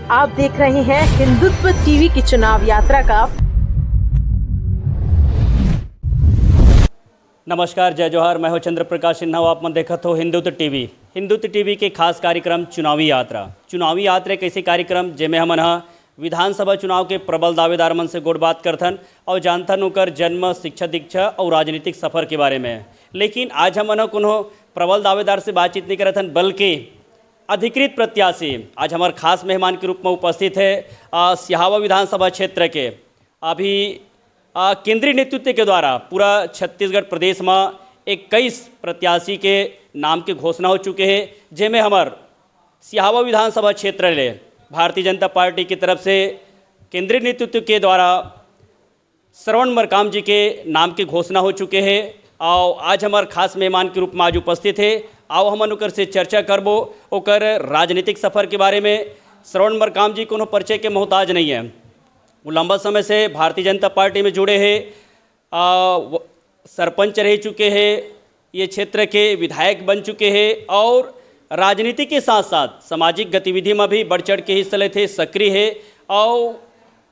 आप देख रहे हैं हिंदुत्व टीवी की चुनाव यात्रा का। नमस्कार, जय जोहार। मैं हूं चंद्र प्रकाश सिन्हा। आप मन देखत हो हिंदुत्व टीवी के खास कार्यक्रम चुनावी यात्रा एक ऐसे कार्यक्रम जेमे हमन विधानसभा चुनाव के प्रबल दावेदार मन से गोड़ बात करथन और जानथन उनकर जन्म, शिक्षा दीक्षा और राजनीतिक सफर के बारे में। लेकिन आज हमन कोनो प्रबल दावेदार से बातचीत नहीं करथन, बल्कि अधिकृत प्रत्याशी आज हमारे खास मेहमान के रूप में उपस्थित है सिहावा विधानसभा क्षेत्र के अभी केंद्रीय नेतृत्व के द्वारा पूरा छत्तीसगढ़ प्रदेश में 21 प्रत्याशी के नाम के घोषणा हो चुके हैं, जिनमें हमार सिहावा विधानसभा क्षेत्र ले भारतीय जनता पार्टी की तरफ से केंद्रीय नेतृत्व के द्वारा श्रवण मरकाम जी के नाम के घोषणा हो चुके हैं। और आज हमारे खास मेहमान के रूप में आज उपस्थित है। आओ हमन ओकर से चर्चा करबो ओकर राजनीतिक सफर के बारे में। श्रवण मरकाम जी कोनो परिचय के मोहताज नहीं है, वो लंबा समय से भारतीय जनता पार्टी में जुड़े हैं, सरपंच रह चुके हैं, ये क्षेत्र के विधायक बन चुके हैं और राजनीति के साथ साथ सामाजिक गतिविधि में भी बढ़ चढ़ के हिस्सा लेते सक्रिय है। और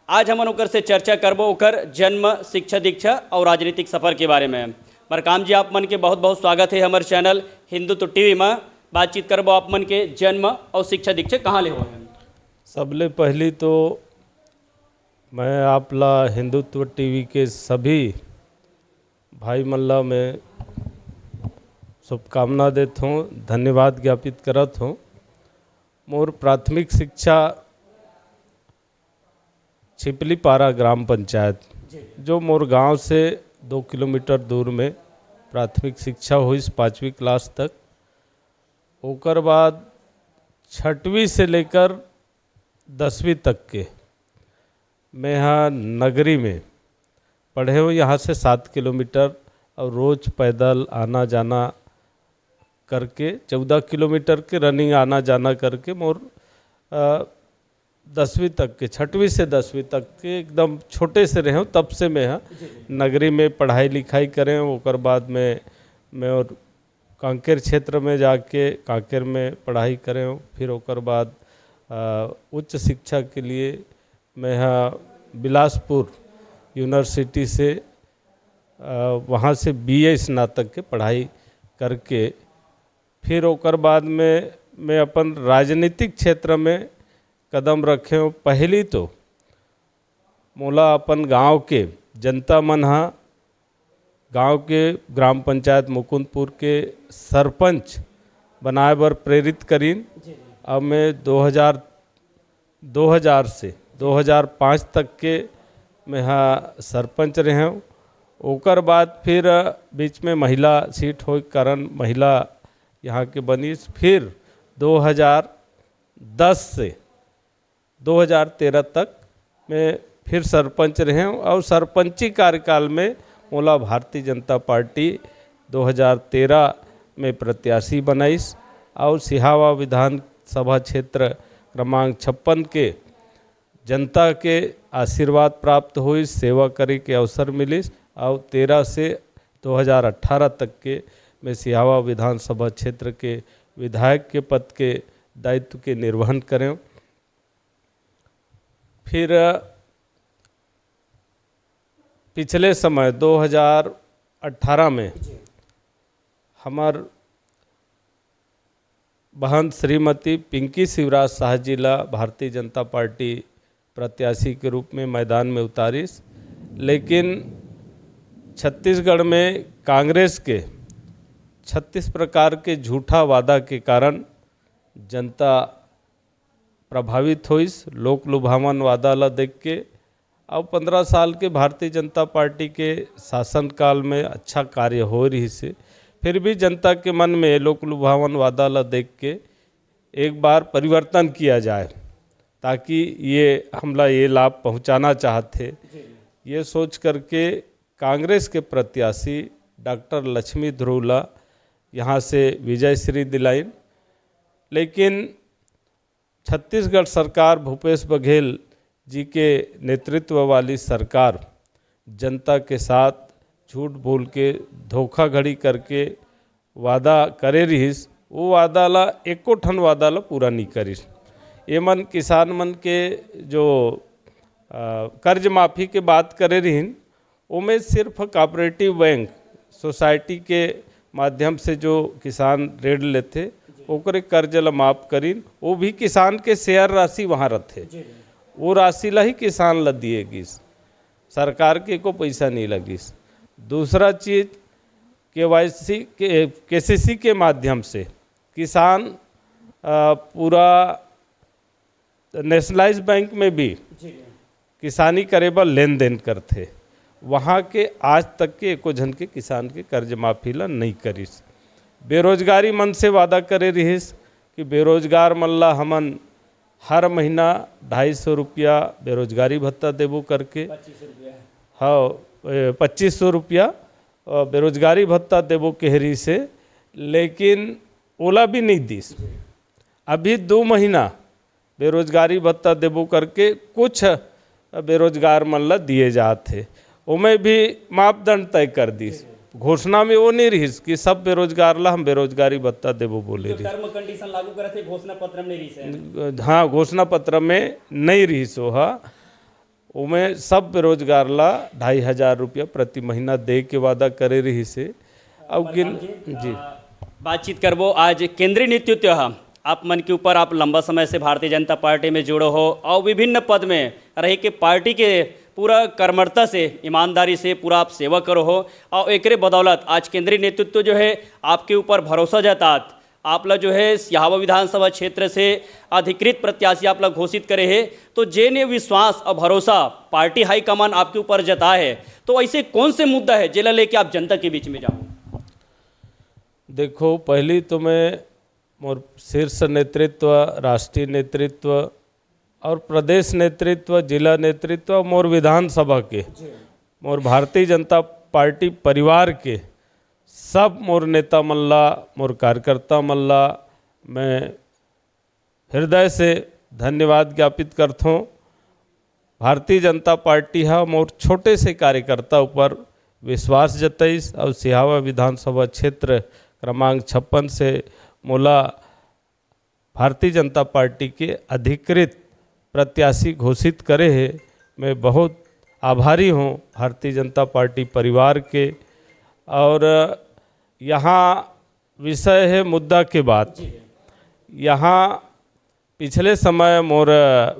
आज हमन ओकर से चर्चा करबो ओकर जन्म, शिक्षा दीक्षा और राजनीतिक सफर के बारे में। मरकाम जी, आप मन के बहुत बहुत स्वागत है हमारे चैनल हिंदुत्व टीवी में। बातचीत करबो आप मन के जन्म और शिक्षा दीक्षा कहाँ ले हो। सबले पहली तो मैं आपला हिंदुत्व टीवी के सभी भाई मल्ला में शुभकामना देता हूँ, धन्यवाद ज्ञापित करत हूँ। मोर प्राथमिक शिक्षा छिपलीपारा ग्राम पंचायत, जो मोर गांव से 2 किलोमीटर दूर में प्राथमिक शिक्षा हुई 5वीं क्लास तक। ओकर बाद 6वीं से लेकर 10वीं तक के मैं यहाँ नगरी में पढ़े हुए, यहाँ से 7 किलोमीटर और रोज़ पैदल आना जाना करके 14 किलोमीटर के रनिंग आना जाना करके मोर 10वीं तक के 6वीं से 10वीं तक के एकदम छोटे से रहे हूँ। तब से मैं नगरी में पढ़ाई लिखाई करें। ओकर बाद मैं और कांकेर क्षेत्र में जाके कांकेर में पढ़ाई करें। फिर ओकर बाद उच्च शिक्षा के लिए मैं यहाँ बिलासपुर यूनिवर्सिटी से वहाँ से BA स्नातक के पढ़ाई करके फिर ओकर बाद में मैं अपन राजनीतिक क्षेत्र में कदम रखे हूँ। पहली तो मोला अपन गांव के जनता मन गांव के ग्राम पंचायत मुकुंदपुर के सरपंच बनाए बर प्रेरित करीन। अब मैं 2000 से 2005 तक के मैं यहाँ सरपंच रहे हूँ। ओकर बाद फिर बीच में महिला सीट हो कारण महिला यहाँ के बनी। फिर 2010 से 2013 तक मैं फिर सरपंच रहे हूँ और सरपंची कार्यकाल में मोला भारतीय जनता पार्टी 2013 में प्रत्याशी बनाईस और सिहावा विधानसभा क्षेत्र क्रमांक 56 के जनता के आशीर्वाद प्राप्त हुई, सेवा करे के अवसर मिलिस और 13 से 2018 तक के मैं सिहावा विधानसभा क्षेत्र के विधायक के पद के दायित्व के निर्वहन करें। फिर पिछले समय 2018 में हमार बहन श्रीमती पिंकी शिवराज शाह जिला भारतीय जनता पार्टी प्रत्याशी के रूप में मैदान में उतारीस। लेकिन छत्तीसगढ़ में कांग्रेस के 36 प्रकार के झूठा वादा के कारण जनता प्रभावित होइस। लोक लुभावन वादा ला देख के अब 15 साल के भारतीय जनता पार्टी के शासनकाल में अच्छा कार्य हो रही से फिर भी जनता के मन में लोक लुभावन वादा ला देख के एक बार परिवर्तन किया जाए, ताकि ये हमला ये लाभ पहुंचाना चाहते। ये सोच करके कांग्रेस के प्रत्याशी डॉक्टर लक्ष्मी ध्रुवला यहाँ से विजय श्री दिलाइन। लेकिन छत्तीसगढ़ सरकार भूपेश बघेल जी के नेतृत्व वाली सरकार जनता के साथ झूठ बोल के धोखाधड़ी करके वादा करे रहीस, वो वादा ला एको ठन वादा ला पूरा नहीं करिस। ये मन किसान मन के जो कर्ज माफ़ी के बात करे रहीन, उमें सिर्फ कोऑपरेटिव बैंक सोसाइटी के माध्यम से जो किसान ऋण लेते ओकरे कर्ज ला माफ करीन, वो भी किसान के शेयर राशि वहाँ रथे, वो राशि ला ही किसान ला दिए गिस, सरकार के को पैसा नहीं लगिस। दूसरा चीज़ KCC के माध्यम से किसान पूरा नेशनलाइज बैंक में भी किसानी करे बा लेन देन करते, वहाँ के आज तक के एको जन के किसान के कर्ज माफी ला नहीं करिस। बेरोजगारी मन से वादा करे रहिस कि बेरोजगार मन ला हमन हर महीना 250 रुपया बेरोजगारी भत्ता देबो करके, हाँ 2500 रुपया बेरोजगारी भत्ता देबो केहरी से, लेकिन ओला भी नहीं दिस। अभी 2 महीना बेरोजगारी भत्ता देबो करके कुछ बेरोजगार मन ला दिए जाते, उमें भी मापदंड तय कर दिस। घोषणा में वो नहीं रहीस कि सब बेरोजगार ला हम बेरोजगारी भत्ता देबो बोले रही, टर्म कंडीशन लागू करते घोषणा पत्र में नहीं रही। हाँ घोषणा पत्र में नहीं रहीस हा, उमें सब बेरोजगार ला 2500 रुपया प्रति महीना दे के वादा करे रही से। अब जी बातचीत करबो आज केंद्रीय नेतृत्व आप मन के ऊपर, आप लंबा समय से भारतीय जनता पार्टी में जुड़ो हो और विभिन्न पद में रह के पार्टी के पूरा कर्मठता से ईमानदारी से पूरा आप सेवा करो हो, और एकरे बदौलत आज केंद्रीय नेतृत्व जो है आपके ऊपर भरोसा जतात, आप लोग जो है सिहावा विधानसभा क्षेत्र से अधिकृत प्रत्याशी आप लोग घोषित करे है, तो जेने विश्वास और भरोसा पार्टी हाईकमान आपके ऊपर जता है, तो ऐसे कौन से मुद्दा है जिला लेके आप जनता के बीच में जाओ? देखो, पहली तो मैं मोर शीर्ष नेतृत्व, राष्ट्रीय नेतृत्व और प्रदेश नेतृत्व, जिला नेतृत्व, मोर विधानसभा के, मोर भारतीय जनता पार्टी परिवार के सब मोर नेता मल्ला, मोर कार्यकर्ता मल्ला मैं हृदय से धन्यवाद ज्ञापित करता हूँ। भारतीय जनता पार्टी हा मोर छोटे से कार्यकर्ता ऊपर विश्वास जताइस और सिहावा विधानसभा क्षेत्र क्रमांक 56 से मोला भारतीय जनता पार्टी के अधिकृत प्रत्याशी घोषित करे है। मैं बहुत आभारी हूँ भारतीय जनता पार्टी परिवार के। और यहाँ विषय है मुद्दा के बाद, यहाँ पिछले समय मोर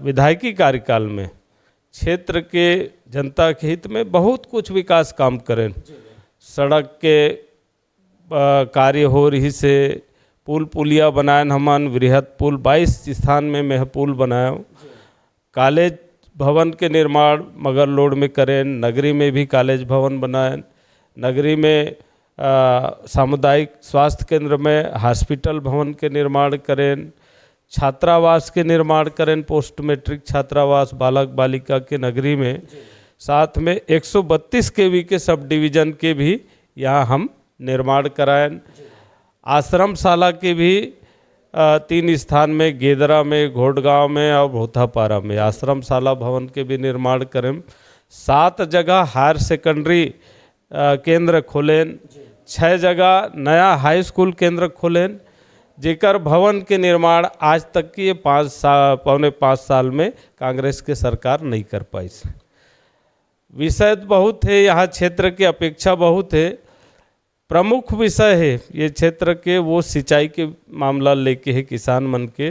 विधायकी कार्यकाल में क्षेत्र के जनता के हित में बहुत कुछ विकास काम करें, सड़क के कार्य हो रही से, पुल पुलिया बनाए हमन, वृहद पुल 22 स्थान में मैं पुल बनाया, कॉलेज भवन के निर्माण मगर लोड में करें, नगरी में भी कॉलेज भवन बनाए, नगरी में सामुदायिक स्वास्थ्य केंद्र में हॉस्पिटल भवन के निर्माण करें, छात्रावास के निर्माण करें, पोस्ट मैट्रिक छात्रावास बालक बालिका के नगरी में, साथ में 132 kV के सब डिवीज़न के भी यहाँ हम निर्माण कराएं। आश्रमशाला के भी 3 स्थान में, गेदरा में, घोटगांव में और भोथापारा में आश्रमशाला भवन के भी निर्माण करें। 7 जगह हायर सेकेंडरी केंद्र खोलें, 6 जगह नया हाई स्कूल केंद्र खोलें, जेकर भवन के निर्माण आज तक की 5 साल में कांग्रेस के सरकार नहीं कर पाई। विषय बहुत है, यहाँ क्षेत्र की अपेक्षा बहुत है। प्रमुख विषय है ये क्षेत्र के वो सिंचाई के मामला लेके है किसान मन के।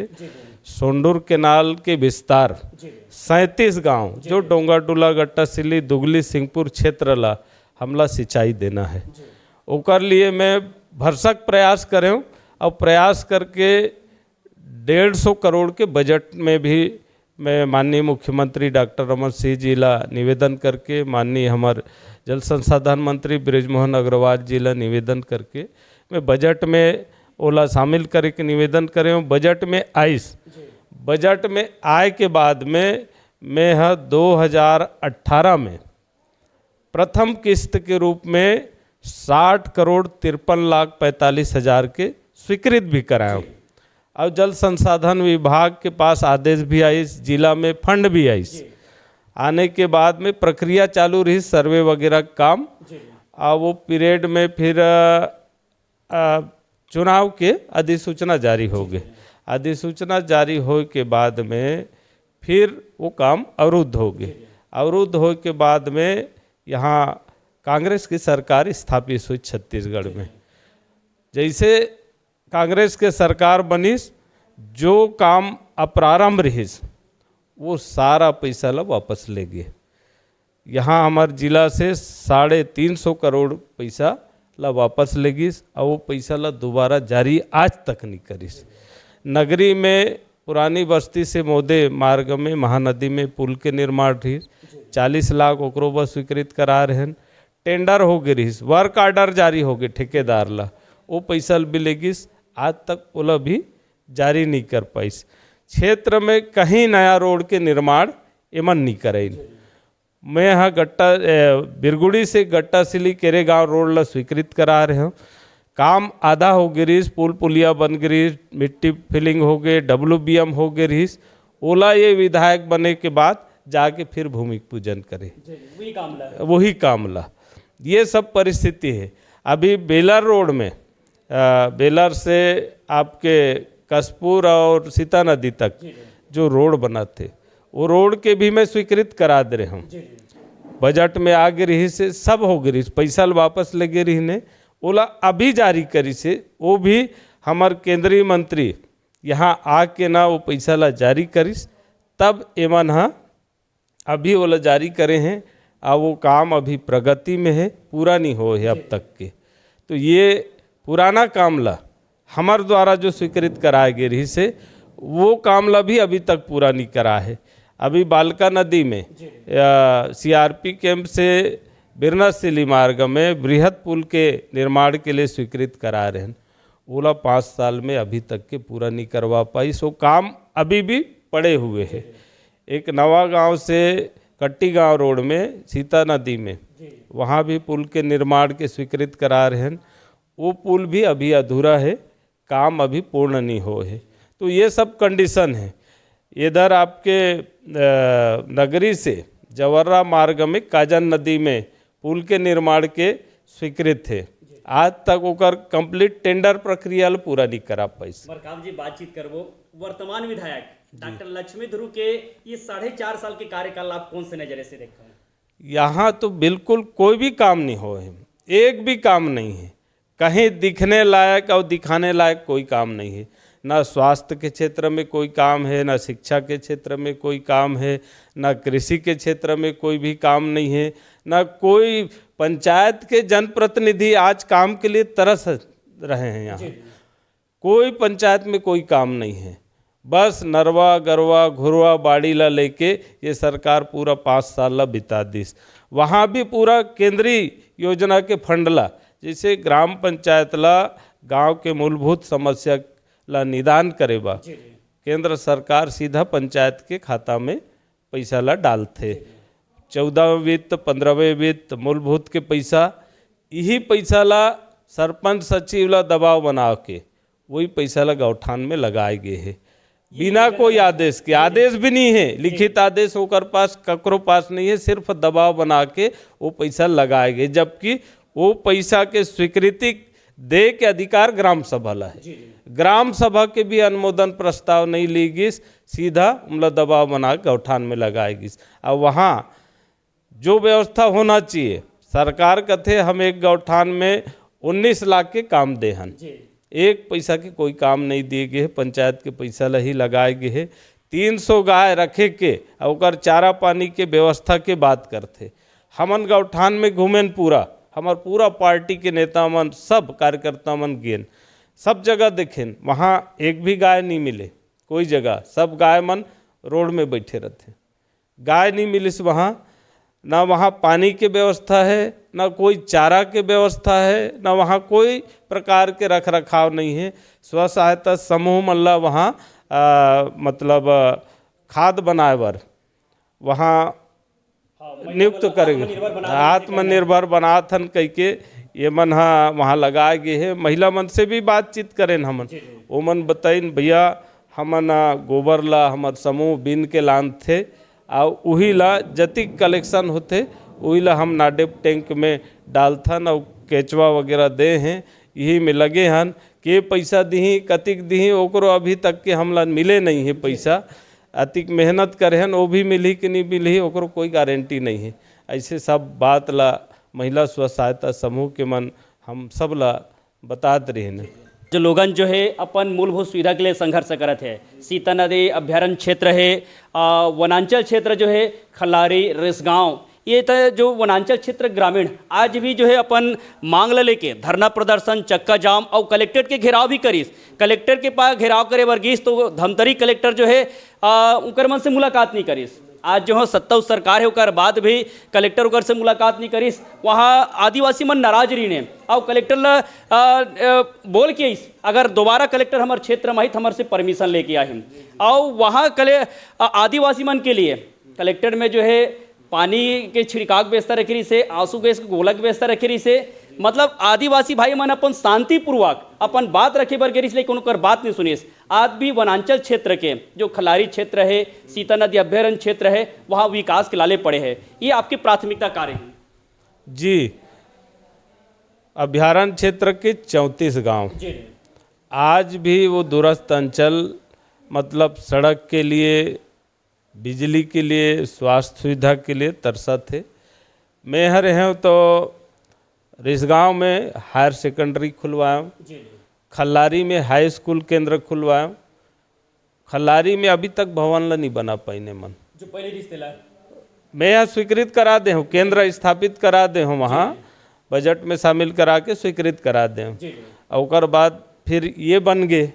सोंडूर केनाल के विस्तार 37 गांव जो डोंगाटूला, गट्टासिल्ली, दुगली, सिंहपुर क्षेत्र ला हमला सिंचाई देना है, ओकर लिए मैं भरसक प्रयास करें और प्रयास करके 150 करोड़ के बजट में भी मैं माननीय मुख्यमंत्री डॉक्टर रमन सिंह जी ला निवेदन करके, माननीय हमारे जल संसाधन मंत्री बृजमोहन अग्रवाल जी ला निवेदन करके मैं बजट में ओला शामिल करे के निवेदन करें। बजट में आइस, बजट में आए के बाद में मैं 2018 में प्रथम किस्त के रूप में 60 करोड़ 53,45,000 के स्वीकृत भी कराया। और जल संसाधन विभाग के पास आदेश भी आई, जिला में फंड भी आई। आने के बाद में प्रक्रिया चालू रही, सर्वे वगैरह काम, और वो पीरियड में फिर चुनाव के अधिसूचना जारी हो गए। अधिसूचना जारी होए के बाद में फिर वो काम अवरुद्ध हो गए। अवरुद्ध होए के बाद में यहाँ कांग्रेस की सरकार स्थापित हुई छत्तीसगढ़ में। जैसे कांग्रेस के सरकार बनिस, जो काम अप्रारंभ रहिस वो सारा पैसा ला वापस ले गए। यहाँ हमारे जिला से 350 करोड़ पैसा ला वापस ले गिस और वो पैसा ला दोबारा जारी आज तक नहीं करिस। नगरी में पुरानी बस्ती से मोदे मार्ग में महानदी में पुल के निर्माण रही 40 लाख ओकरो बस स्वीकृत करा रहे हैं। टेंडर हो गए रहीस, वर्क आर्डर जारी हो गए ठेकेदार ला, वो पैसा भी ले गिस आज तक ओला भी जारी नहीं कर पाइस। क्षेत्र में कहीं नया रोड के निर्माण एमन नहीं करे। मैं यहाँ बिरगुड़ी से गट्टा सिली केरे गाँव रोड ला स्वीकृत करा रहे हूँ। काम आधा हो गई रहीस, पुल पुलिया बन गई रहीस, मिट्टी फिलिंग हो गए, WBM हो गई रहीस। ओला ये विधायक बने के बाद जाके फिर भूमि पूजन करे, वही काम ला। ये सब परिस्थिति है। अभी बेलर रोड में बेलर से आपके कसपुर और सीता नदी तक जो रोड बना थे वो रोड के भी मैं स्वीकृत करा दे रहे हूँ। बजट में आ गई रही से सब हो गई, पैसा वापस ले गए रही ने ओला अभी जारी करी से वो भी हमार केंद्रीय मंत्री यहाँ आके ना वो पैसा ला जारी करिस तब एमन हाँ अभी ओला जारी करे हैं। और वो काम अभी प्रगति में है, पूरा नहीं हो है अब तक के। तो ये पुराना काम ला हमार द्वारा जो स्वीकृत कराए गए रही से वो काम ला भी अभी तक पूरा नहीं करा है। अभी बालका नदी में CRP कैंप से बिरनासिली मार्ग में बृहद पुल के निर्माण के लिए स्वीकृत करा रहे हैं। ओला 5 साल में अभी तक के पूरा नहीं करवा पाई, सो काम अभी भी पड़े हुए हैं। एक नवा गांव से कट्टी गांव रोड में सीता नदी में वहाँ भी पुल के निर्माण के स्वीकृत करा रहे हैं। वो पुल भी अभी अधूरा है, काम अभी पूर्ण नहीं हो है। तो ये सब कंडीशन है। इधर आपके नगरी से जवर्रा मार्ग में काजन नदी में पुल के निर्माण के स्वीकृत थे, आज तक ओकर कंप्लीट टेंडर प्रक्रिया पूरा नहीं करा पाई। मरकाम जी बातचीत करबो वर्तमान विधायक डॉक्टर लक्ष्मी ध्रुव के ये 4.5 साल के कार्यकाल आप कौन से नजरे से देखते हैं? यहाँ तो बिल्कुल कोई भी काम नहीं हो है, एक भी काम नहीं है, कहीं दिखने लायक और दिखाने लायक कोई काम नहीं है। ना स्वास्थ्य के क्षेत्र में कोई काम है, ना शिक्षा के क्षेत्र में कोई काम है, ना कृषि के क्षेत्र में कोई भी काम नहीं है, ना कोई पंचायत के जनप्रतिनिधि आज काम के लिए तरस रहे हैं। यहाँ कोई पंचायत में कोई काम नहीं है, बस नरवा गरवा घुरवा बाड़ी ला लेके ये सरकार पूरा 5 साल ला बिता दीस। वहाँ भी पूरा केंद्रीय योजना के फंड ला, जैसे ग्राम पंचायत ला गांव के मूलभूत समस्या ला निदान करे बा, केंद्र सरकार सीधा पंचायत के खाता में पैसा ला डालते। 14वें वित्त 15वें वित्त मूलभूत के पैसा, यही पैसा ला सरपंच सचिव ला दबाव बना के वही पैसा ला गौठान में लगाए गए है, बिना कोई आदेश के। आदेश भी नहीं है, लिखित आदेश होकर पास ककरो पास नहीं है, सिर्फ दबाव बना के वो पैसा लगाए गए, जबकि वो पैसा के स्वीकृति दे के अधिकार ग्राम सभा ला है। ग्राम सभा के भी अनुमोदन प्रस्ताव नहीं ली गई, सीधा मतलब दबाव बना के गौठान में लगाई गई। अब वहाँ जो व्यवस्था होना चाहिए, सरकार कहते हम एक गौठान में 19 लाख के काम दे हन, एक पैसा के कोई काम नहीं दिए गए, पंचायत के पैसा ला ही लगाए गए है। 300 गाय रखे के और चारा पानी के व्यवस्था के बात करते। हमन गौठान में घूमेन, पूरा हमार पूरा पार्टी के नेता मन सब कार्यकर्ता मन गेन, सब जगह देखें, वहाँ एक भी गाय नहीं मिले कोई जगह, सब गाय मन रोड में बैठे रहते, गाय नहीं मिली वहाँ। ना वहाँ पानी के व्यवस्था है, ना कोई चारा के व्यवस्था है, ना वहाँ कोई प्रकार के रख रखाव नहीं है। स्व सहायता समूह मल्ला वहाँ मतलब खाद बनाए बर वहाँ नियुक्त करेंगे, आत्मनिर्भर बनाथन कह के ये मन हाँ वहाँ लगाए गए है। महिला मन से भी बातचीत करें हमन, वो मन बताइन भैया हमन गोबर ला हमार समूह बीन के लान थे और वही ला जतिक कलेक्शन होते वही ला हम नाडेप टैंक में डालथन और केचवा वगैरह दे हैं, यही में लगे हन के पैसा दी कतिक दी ओकरो अभी तक के हमला मिले नहीं है पैसा। अतिक मेहनत करे वो भी मिली कि नहीं मिली ओकरो कोई गारंटी नहीं है। ऐसे सब बात ला महिला स्व सहायता समूह के मन हम सब ला बतात रहे। जो लोगन जो है अपन मूलभूत सुविधा के लिए संघर्ष करत है, सीता नदी अभ्यारण्य क्षेत्र है, वनांचल क्षेत्र जो है खल्लारी रिसगांव, ये तो जो वनांचल क्षेत्र ग्रामीण आज भी जो है अपन मांग ल लेके धरना प्रदर्शन चक्का जाम और कलेक्ट्रेट के घेराव भी करीस। कलेक्टर के पास घेराव करे वर्गीस तो धमतरी कलेक्टर जो है उनकर मन से मुलाकात नहीं करीस। आज जो है सत्ता सरकार है उकर बाद भी कलेक्टर उकर से मुलाकात नहीं करीस। वहाँ आदिवासी मन नाराज रही ने और कलेक्टर बोल के अगर दोबारा कलेक्टर हमारे क्षेत्र में आई तो हमारे से परमिशन लेके आए और वहाँ आदिवासी मन के लिए कलेक्टर में जो है पानी के छिड़काव व्यवस्था रखी से, आंसू गैस के गोलक व्यवस्था रखी से, मतलब आदिवासी भाई मन अपन शांतिपूर्वक अपन बात रखे बर गिरीस लेकिन उनकर बात नहीं सुनीस। आज भी वनांचल क्षेत्र के जो खल्लारी क्षेत्र है, सीता नदी अभ्यारण्य क्षेत्र है, वहाँ विकास के लाले पड़े हैं। ये आपकी प्राथमिकता कार्य है? जी, अभ्यारण्य क्षेत्र के 34 गांव आज भी वो दूरस्थ अंचल मतलब सड़क के लिए, बिजली के लिए, स्वास्थ्य सुविधा के लिए तरसा थे। मैं हर हैं तो रिसगांव में हायर सेकेंडरी खुलवाया, खल्लारी में हाई स्कूल केंद्र खुलवाया। खल्लारी में अभी तक भवन ला नहीं बना पाईने मन, जो पहले रिश्तेदार मैं यहाँ स्वीकृत करा दे हूँ, केंद्र स्थापित करा दे हूँ, वहाँ बजट में शामिल करा के स्वीकृत करा दे हूँ। और उसके बाद फिर ये बन गए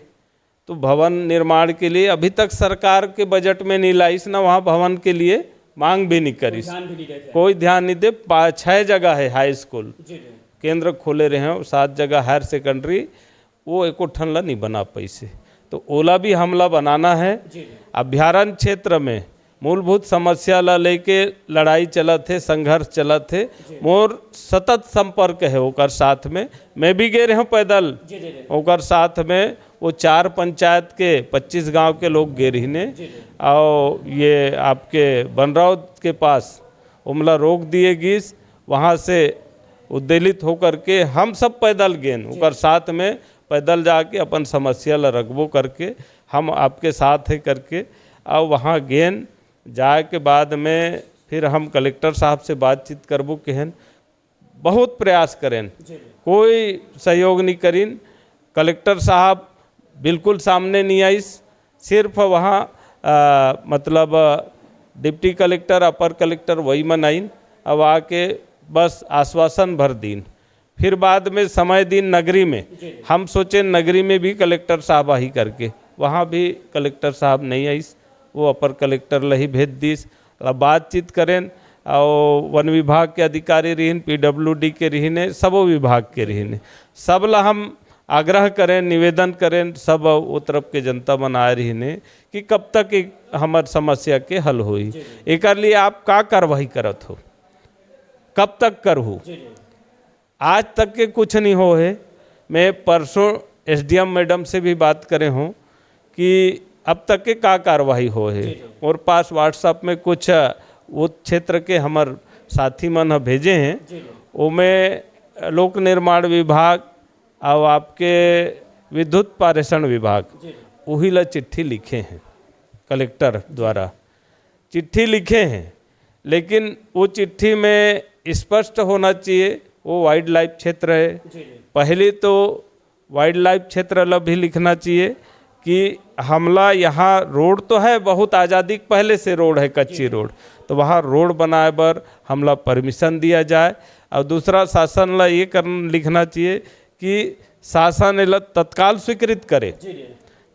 तो भवन निर्माण के लिए अभी तक सरकार के बजट में नहीं लाइस ना, वहाँ भवन के लिए मांग भी नहीं करीस, कोई ध्यान नहीं दे। 6 जगह है हाई स्कूल केंद्र खोले रहे हैं, 7 जगह हायर सेकेंडरी, वो एको ठन ला नहीं बना पैसे। तो ओला भी हमला बनाना है। अभ्यारण्य क्षेत्र में मूलभूत समस्या ला लेके लड़ाई चलत है, संघर्ष चलत है, मोर सतत संपर्क है ओकर साथ में। मैं भी गए रहे हूँ पैदल ओकर साथ में, वो 4 पंचायत के 25 गांव के लोग गए रही ने। और ये आपके बनराव के पास उमला रोक दिए गीस, वहाँ से उद्वेलित होकर के हम सब पैदल गए ओकर साथ में, पैदल जाके अपन समस्या ला रखबो करके हम आपके साथ है करके। और वहाँ गेन जाए के बाद में फिर हम कलेक्टर साहब से बातचीत करबो केहन, बहुत प्रयास करें, कोई सहयोग नहीं करीन। कलेक्टर साहब बिल्कुल सामने नहीं आइस, सिर्फ वहाँ मतलब डिप्टी कलेक्टर अपर कलेक्टर वही मन आइन। अब आके बस आश्वासन भर दीन। फिर बाद में समय दिन नगरी में हम सोचे नगरी में भी कलेक्टर साहब आई करके, वहाँ भी कलेक्टर साहब नहीं आइस, वो अपर कलेक्टर लही भेज दीस। बातचीत करें और वन विभाग के अधिकारी रहीन, PWD के रहीने, सबो विभाग के रहीने, सब ला हम आग्रह करें, निवेदन करें, सब वो तरफ के जनता बना रही ने कि कब तक हमार समस्या के हल होई। एक लिए आप का कार्रवाई करत हो, कब तक करहू? आज तक के कुछ नहीं हो है। मैं परसों SDM मैडम से भी बात करे हूँ कि अब तक के का कार्रवाई हो है। और पास व्हाट्सएप में कुछ वो क्षेत्र के हमार साथी मन भेजे हैं, उनमें लोक निर्माण विभाग और आपके विद्युत पारेषण विभाग वही ला चिट्ठी लिखे हैं, कलेक्टर द्वारा चिट्ठी लिखे हैं। लेकिन वो चिट्ठी में स्पष्ट होना चाहिए वो वाइल्ड लाइफ क्षेत्र है। पहले तो वाइल्ड लाइफ क्षेत्र ला भी लिखना चाहिए कि हमला यहाँ रोड तो है, बहुत आज़ादी पहले से रोड है, कच्ची रोड, तो वहाँ रोड बनाए बर हमला परमिशन दिया जाए। और दूसरा शासन ला ये लिखना चाहिए कि शासन इला तत्काल स्वीकृत करे,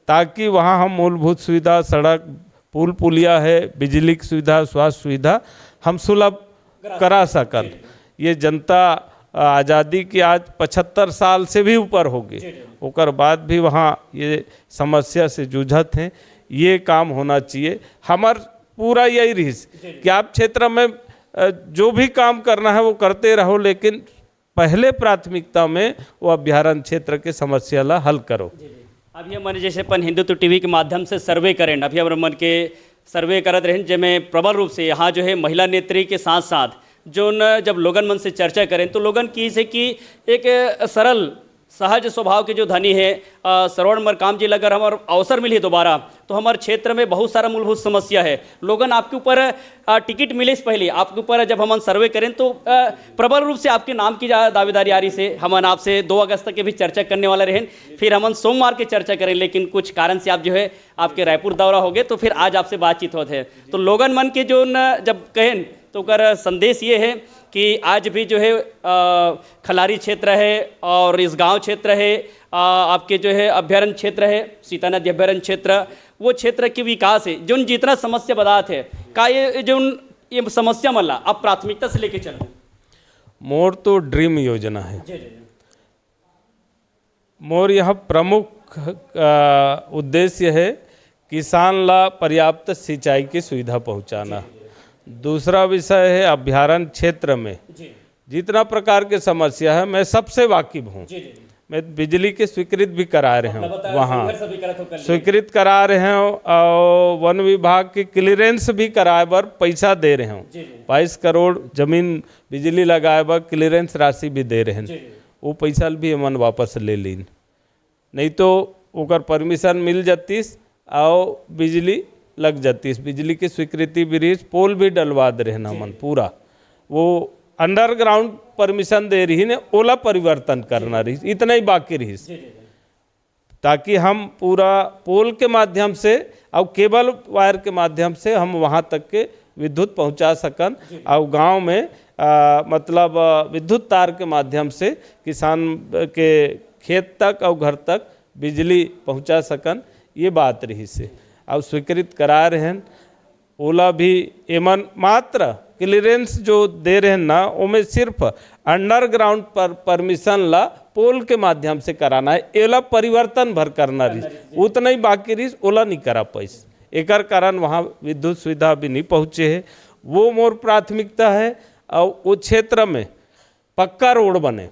ताकि वहाँ हम मूलभूत सुविधा, सड़क, पुल पुलिया है, बिजली की सुविधा, स्वास्थ्य सुविधा हम सुलभ करा सकन। ये जनता आज़ादी की आज 75 साल से भी ऊपर होगी, ओकर बाद भी वहाँ ये समस्या से जूझत हैं। ये काम होना चाहिए। हमार पूरा यही रही कि आप क्षेत्र में जो भी काम करना है वो करते रहो, लेकिन पहले प्राथमिकता में वो अभ्यारण्य क्षेत्र के समस्या ला हल करो। अभी हमने जैसे अपन हिंदुत्व टीवी के माध्यम से सर्वे करें, अभी हम मन के सर्वे करत रहें, जिसमें प्रबल रूप से यहाँ जो है महिला नेत्री के साथ साथ जो न जब लोगन मन से चर्चा करें तो लोगन की से कि एक सरल सहज स्वभाव के जो धनी है श्रवण मरकाम जी, अगर हमारे अवसर मिली दोबारा तो हमारे क्षेत्र में बहुत सारा मूलभूत समस्या है। लोगन आपके ऊपर टिकट मिले से पहले आपके ऊपर जब हम सर्वे करें तो प्रबल रूप से आपके नाम की दावेदारी आ रही से हम आपसे 2 अगस्त तक के भी चर्चा करने वाला रहें, फिर हम सोमवार के चर्चा करें, लेकिन कुछ कारण से आप जो है आपके रायपुर दौरा हो गए तो फिर आज आपसे बातचीत होते हैं। तो लोगन मन के जो जब कहें तो कर संदेश ये है कि आज भी जो है खलारी क्षेत्र है और इस गांव क्षेत्र है, आपके जो है अभ्यारण्य क्षेत्र है, सीता नदी अभ्यारण्य क्षेत्र, वो क्षेत्र के विकास है जो जितना समस्या बदात है का ये समस्या मल्ला आप प्राथमिकता से लेके चलो। मोर तो ड्रीम योजना है। मोर यह प्रमुख उद्देश्य है किसान ला पर्याप्त सिंचाई की सुविधा पहुंचाना। दूसरा विषय है अभ्यारण्य क्षेत्र में जितना प्रकार के समस्या है मैं सबसे वाकिफ हूँ। मैं बिजली के स्वीकृत भी करा रहे हूँ, वहाँ स्वीकृत करा रहे हैं और वन विभाग की क्लियरेंस भी कराए बर पैसा दे रहे हूँ। 22 करोड़ जमीन बिजली लगाए बर क्लियरेंस राशि भी दे रहे हैं। वो पैसा भी हमन वापस ले लीन, नहीं तो ओकर परमिशन मिल जातीस और बिजली लग जाती। बिजली की स्वीकृति ब्रिज पोल भी डलवा दे रहे ना मन पूरा, वो अंडरग्राउंड परमिशन दे रही ने, ओला परिवर्तन करना रही, इतना ही बाकी रही ताकि हम पूरा पोल के माध्यम से और केबल वायर के माध्यम से हम वहाँ तक के विद्युत पहुँचा सकन और गांव में मतलब विद्युत तार के माध्यम से किसान के खेत तक और घर तक बिजली पहुँचा सकन। ये बात रही से और स्वीकृत करा रहे हैं। ओला भी एमन मात्र क्लियरेंस जो दे रहे हैं ना, उनमें सिर्फ अंडरग्राउंड पर परमिशन ला पोल के माध्यम से कराना है, एला परिवर्तन भर करना रही, उतना ही बाकी रही, ओला नहीं करा पैस। एकर कारण वहाँ विद्युत सुविधा भी नहीं पहुँचे है। वो मोर प्राथमिकता है और वो क्षेत्र में पक्का रोड बने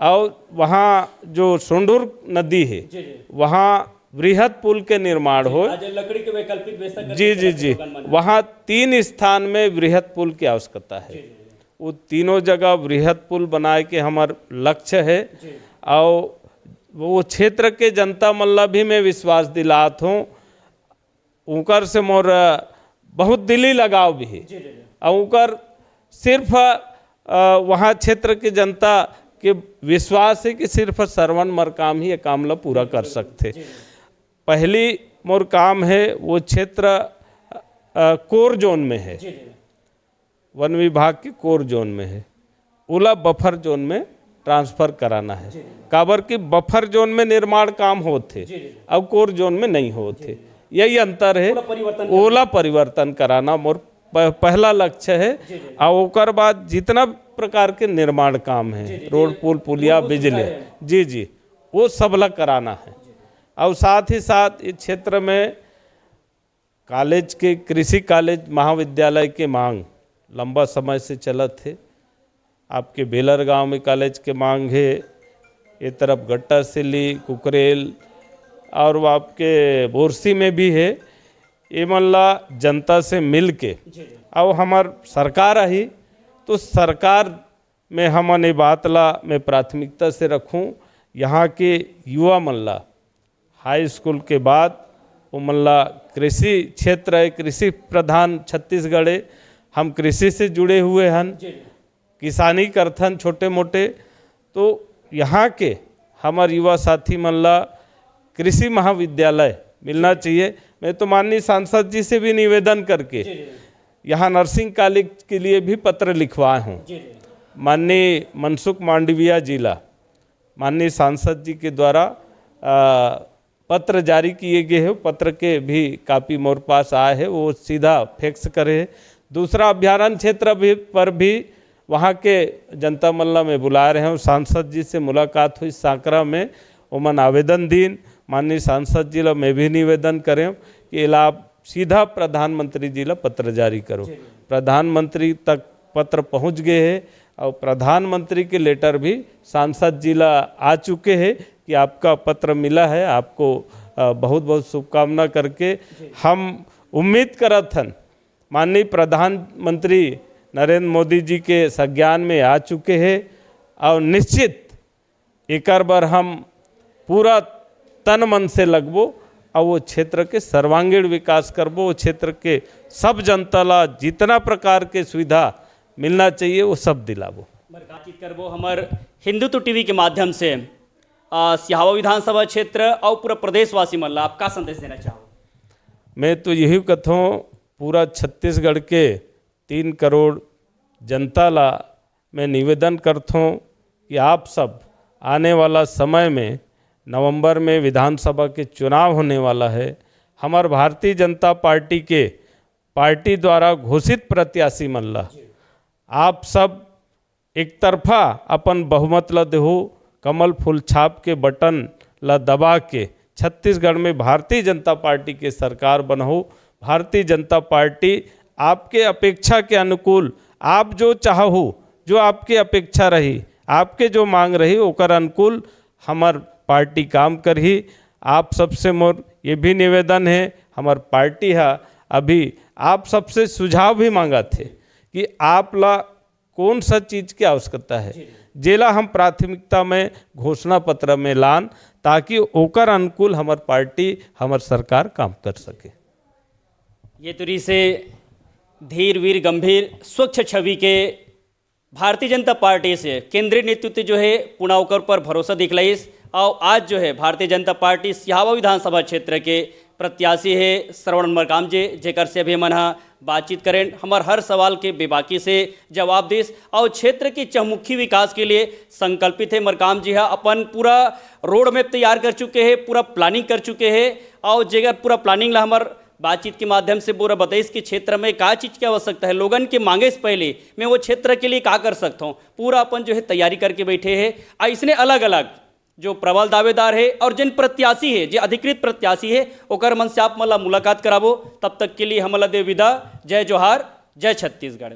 और वहाँ जो सोंडूर नदी है वहाँ वृहद पुल के निर्माण हो। लकड़ी के वैकल्पिक व्यवस्था जी वहाँ 3 स्थान में वृहद पुल की आवश्यकता है। वो तीनों जगह वृहद पुल बनाए के हमार लक्ष्य है और वो क्षेत्र के जनता मल्ला भी मैं विश्वास दिलात हूँ। उनकर से मोर बहुत दिली लगाव भी है और उनकर सिर्फ वहाँ क्षेत्र के जनता के विश्वास है कि सिर्फ श्रवण मरकाम ही ये काम ला पूरा कर सकते। पहली मोर काम है वो क्षेत्र कोर जोन में है, वन विभाग की कोर जोन में है, ओला बफर जोन में ट्रांसफर कराना है। काबर की बफर जोन में निर्माण काम होते अब कोर जोन में नहीं होते, यही अंतर है। ओला परिवर्तन कराना मोर पहला लक्ष्य है और ओकर बाद जितना प्रकार के निर्माण काम है, रोड पुल पुलिया बिजली जी वो सबला कराना है। और साथ ही साथ इस क्षेत्र में कॉलेज के कृषि कॉलेज महाविद्यालय के मांग लंबा समय से चलत है। आपके बेलर गांव में कॉलेज के मांग है, ये तरफ गट्टा सिली कुकरेल और आपके बोरसी में भी है। ये मल्ला जनता से मिल के और हमार सरकार आई तो सरकार में हमन ये बात ला मैं प्राथमिकता से रखूं। यहाँ के युवा मल्ला हाई स्कूल के बाद वो मल्ला कृषि क्षेत्र है, कृषि प्रधान छत्तीसगढ़ है, हम कृषि से जुड़े हुए हैं, किसानी करथन छोटे मोटे। तो यहाँ के हमारे युवा साथी मल्ला कृषि महाविद्यालय मिलना चाहिए। मैं तो माननीय सांसद जी से भी निवेदन करके यहाँ नर्सिंग कॉलेज के लिए भी पत्र लिखवाए हूँ। माननीय मनसुख मांडविया जिला माननीय सांसद जी के द्वारा पत्र जारी किए गए हैं, पत्र के भी कापी मोर पास आए हैं, वो सीधा फैक्स करे। दूसरा अभ्यारण्य क्षेत्र भी पर भी वहाँ के जनता मल्ला में बुला रहे हैं। सांसद जी से मुलाकात हुई सांकरा में, उमन आवेदन दीन माननीय सांसद जी ला मैं भी निवेदन करें कि आप सीधा प्रधानमंत्री जी ला पत्र जारी करो। प्रधानमंत्री तक पत्र पहुँच गए हैं और प्रधानमंत्री के लेटर भी सांसद जी ला आ चुके हैं कि आपका पत्र मिला है, आपको बहुत बहुत शुभकामना करके हम उम्मीद करत हन माननीय प्रधानमंत्री नरेंद्र मोदी जी के संज्ञान में आ चुके हैं और निश्चित एक बार हम पूरा तन मन से लगबो और वो क्षेत्र के सर्वांगीण विकास करबो, वो क्षेत्र के सब जनता ला जितना प्रकार के सुविधा मिलना चाहिए वो सब दिलाबो। बातचीत करबो हमार हिंदुत्व टीवी के माध्यम से सिहावा विधानसभा क्षेत्र और पूरा प्रदेशवासी मन ला आप का संदेश देना चाहो? मैं तो यही कहूँ पूरा छत्तीसगढ़ के 3 करोड़ जनता ला मैं निवेदन करता हूँ कि आप सब आने वाला समय में नवंबर में विधानसभा के चुनाव होने वाला है। हमार भारतीय जनता पार्टी के पार्टी द्वारा घोषित प्रत्याशी मन ला आप सब एक तरफा अपन बहुमत ला देहो, कमल फूल छाप के बटन ला दबा के छत्तीसगढ़ में भारतीय जनता पार्टी के सरकार बनाओ। भारतीय जनता पार्टी आपके अपेक्षा के अनुकूल आप जो चाहो, जो आपकी अपेक्षा रही, आपके जो मांग रही ओकर अनुकूल हमार पार्टी काम करही। आप सबसे मोर ये भी निवेदन है, हमार पार्टी है अभी आप सबसे सुझाव भी मांगा थे कि आप ला कौन सा चीज़ की आवश्यकता है, जेला हम प्राथमिकता में घोषणा पत्र में लान ताकि ओकर अनुकूल हमार पार्टी हमार सरकार काम कर सके। ये तुरी से धीर वीर गंभीर स्वच्छ छवि के भारतीय जनता पार्टी से केंद्रीय नेतृत्व जो है पुनः ओकर पर भरोसा दिखलाइस और आज जो है भारतीय जनता पार्टी सिहावा विधानसभा क्षेत्र के प्रत्याशी है श्रवण मरकाम जी, जेकर से अभी मन बातचीत करें, हमार हर सवाल के बेबाकी से जवाब दिस और क्षेत्र की चहुमुखी विकास के लिए संकल्पित है। मरकाम जी अपन पूरा रोड मैप तैयार कर चुके हैं, पूरा प्लानिंग कर चुके हैं और जेकर पूरा प्लानिंग ला हमार बातचीत के माध्यम से पूरा बताइस कि क्षेत्र में क्या चीज़ की आवश्यकता है, लोगन के मांगे से पहले मैं वो क्षेत्र के लिए क्या कर सकता हूँ, पूरा अपन जो है तैयारी करके बैठे हैं। इसने अलग अलग जो प्रबल दावेदार है और जिन प्रत्याशी है, जो अधिकृत प्रत्याशी है ओकर मन से आप मला मुलाकात कराबो। तब तक के लिए हमला दे विदा। जय जोहार, जय छत्तीसगढ़।